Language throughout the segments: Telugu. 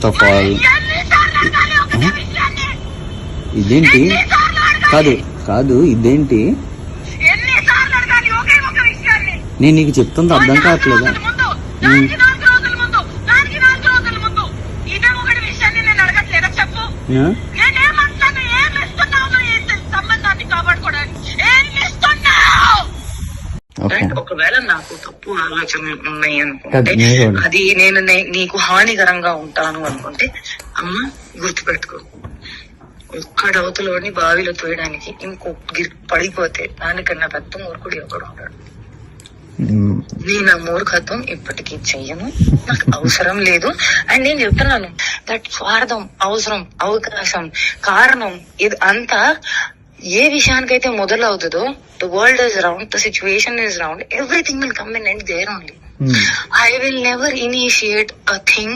ఆఫ్ ఆల్ ఇదేంటి? కాదు కాదు ఇదేంటి? నేను నీకు చెప్తుంది అర్థం కావట్లేదా? ఒకవేళ నాకు తప్పు ఆలోచనలు ఉన్నాయి అనుకుంటే అది నేను నీకు హానికరంగా ఉంటాను అనుకుంటే అమ్మ గుర్తుపెట్టుకో, ఒక్కడవతలోని బావిలో తోయడానికి ఇంకో పడిపోతే దానికన్నా పెద్ద మూర్ఖుడు ఒకడు ఉంటాడు. నేను ఆ మూర్ఖత్వం ఇప్పటికీ చెయ్యను, నాకు అవసరం లేదు. అండ్ నేను చెప్తున్నాను దట్ స్వార్థం, అవసరం, అవకాశం, కారణం ఇది అంతా ఏ విషయానికైతే మొదలవుతుందో, the world is round, the situation is round, everything will come and end there only. I will never initiate a thing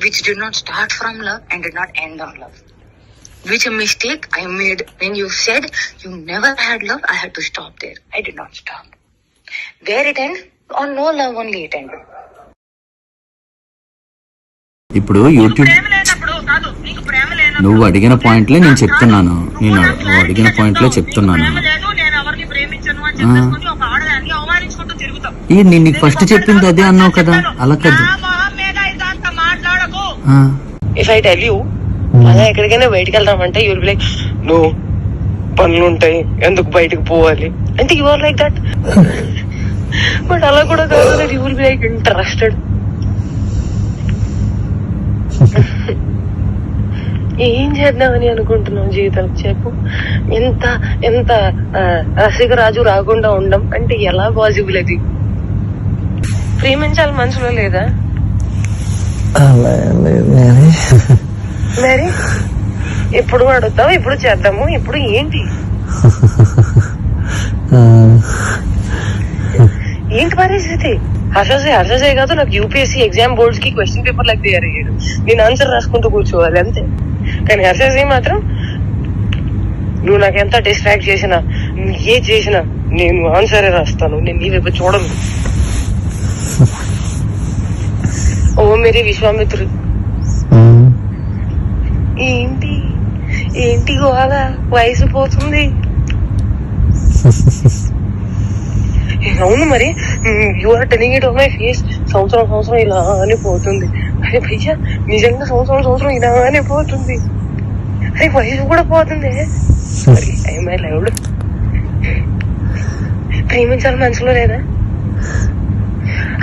which did not start from love and did not end on love. Which a mistake I made when you said you never had love, I had to stop there. I did not stop. Where it end? On no love only it ended. ఇప్పుడు యూట్యూబ్ నువ్వు అడిగిన పాయింట్లే నేను చెప్తున్నాను. నువ్వు అడిగిన పాయింట్లే చెప్తున్నాను. నేను నీకు ఫస్ట్ చెప్పింది అదే అన్నావు కదా, అలా కదా. ఇఫ్ ఐ టెల్ యూ అలా ఎక్కడికైనా బయటకు వెళ్దామంటే యూల్ బి లైక్ నో, పనులు ఉంటాయి, ఎందుకు బయటకు పోవాలి అంటే you are like that. But అలా కూడా కాదు, you will be like interested. ఏం చేద్దామని అనుకుంటున్నాం జీవితం చెప్పు? ఎంత ఎంత రసికరాజు రాకుండా ఉండం అంటే ఎలా పాసిబుల్? అది ప్రేమించాలి మనసులో లేదా? మరి ఎప్పుడు అడుగుతావు, ఎప్పుడు చేద్దాము, ఇప్పుడు ఏంటి ఏంటి పరిస్థితి? హర్షసే కాదు, నాకు యూపీఎస్సీ ఎగ్జామ్ బోర్డ్స్ కి క్వశ్చన్ పేపర్ లాగా తయారు అయ్యాడు. నేను ఆన్సర్ రాసుకుంటూ కూర్చోవాలి అంతే. కానీ హర్షసే మాత్రం నువ్వు నాకు ఎంత డిస్ట్రాక్ట్ చేసినా, ఏ చేసినా నేను ఆన్సరే రాస్తాను, నేను నీ వైపు చూడను. ఓ మేరీ విశ్వామిత్రుడు. ఏంటి ఏంటి గోళ? వయసు పోతుంది. అవును మరి, you are telling it on my face. సంవత్సరం ఇలానే పోతుంది. అరే భయ్యా నిజంగా సంవత్సరం ఇలానే పోతుంది. అరే వయసు కూడా పోతుంది. I loved. ప్రేమించాలి మనసులో లేదా?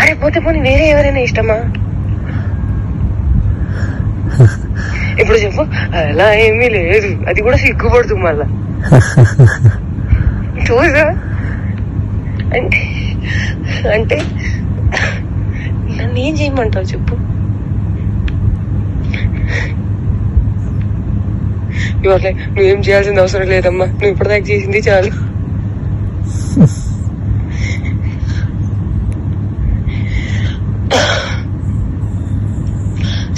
అరే పోతే పోనీ వేరే ఎవరైనా ఇష్టమా? ఇప్పుడు చెప్పు. అలా ఏమీ లేదు, అది కూడా సిగ్గుపడుతుంది మళ్ళా. చూసా అంటే అంటే నన్ను ఏం చేయమంటావు చెప్పు? ఇవాళ నువ్వేం చేయాల్సిన అవసరం లేదమ్మా, నువ్వు ఇప్పటిదాకా చేసింది చాలు.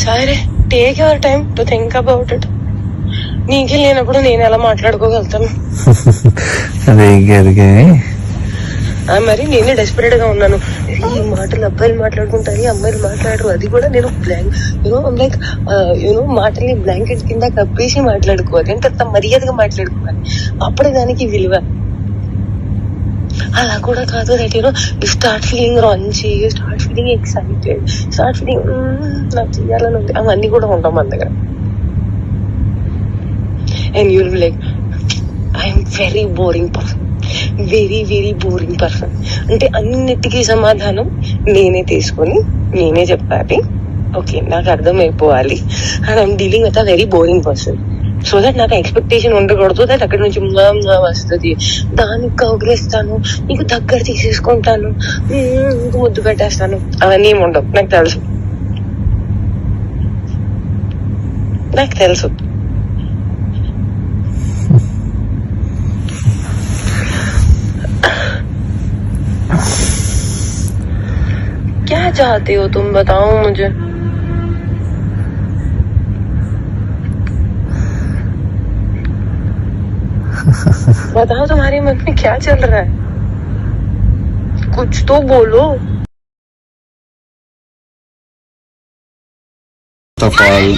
సరే, take your time to think about it. నీకే లేనప్పుడు నేను ఎలా మాట్లాడుకోగలుగుతాను? మరి నేనే డెస్పరేట్ గా ఉన్నాను. ఈ మాటలు అబ్బాయిలు మాట్లాడుకుంటారు, అమ్మాయిలు మాట్లాడరు. అది కూడా నేను లైక్ మాటల్ని బ్లాంకెట్ కింద కప్పేసి మాట్లాడుకోవాలి, ఎంత మర్యాదగా మాట్లాడుకోవాలి, అప్పుడే దానికి విలువ. అలా కూడా కాదు that you start feeling raunchy, you start feeling excited, start feeling నాకు చెయ్యాలని ఉంది. అవన్నీ కూడా ఉంటాం మన దగ్గర. And you will be like I'm very boring person, very very boring person. అంటే అన్నిటికీ సమాధానం నేనే తీసుకొని నేనే చెప్పాలి. ఓకే, నాకు అర్థమైపోవాలి. And I'm dealing with a very boring person. So that నాకు ఎక్స్పెక్టేషన్ ఉండకూడదు దట్ అక్కడి నుంచి వస్తుంది, దానికి కౌగిలిస్తాను, నీకు దగ్గర తీసేసుకుంటాను, నీకు ముద్దు పెట్టేస్తాను, అవన్నీ ఏమి ఉండవు. నాకు తెలుసు. क्या चाहते हो तुम, बताओ मुझे. बताओ तुम्हारे मन में क्या चल रहा है, कुछ तो बोलो. ఆఫ్ ఆల్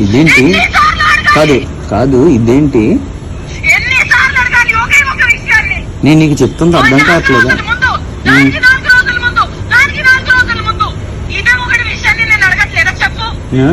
ఇదేంటి? కాదు కాదు ఇదేంటి? నేను నీకు చెప్తుంది అర్థం కావట్లేదా? చెప్పు.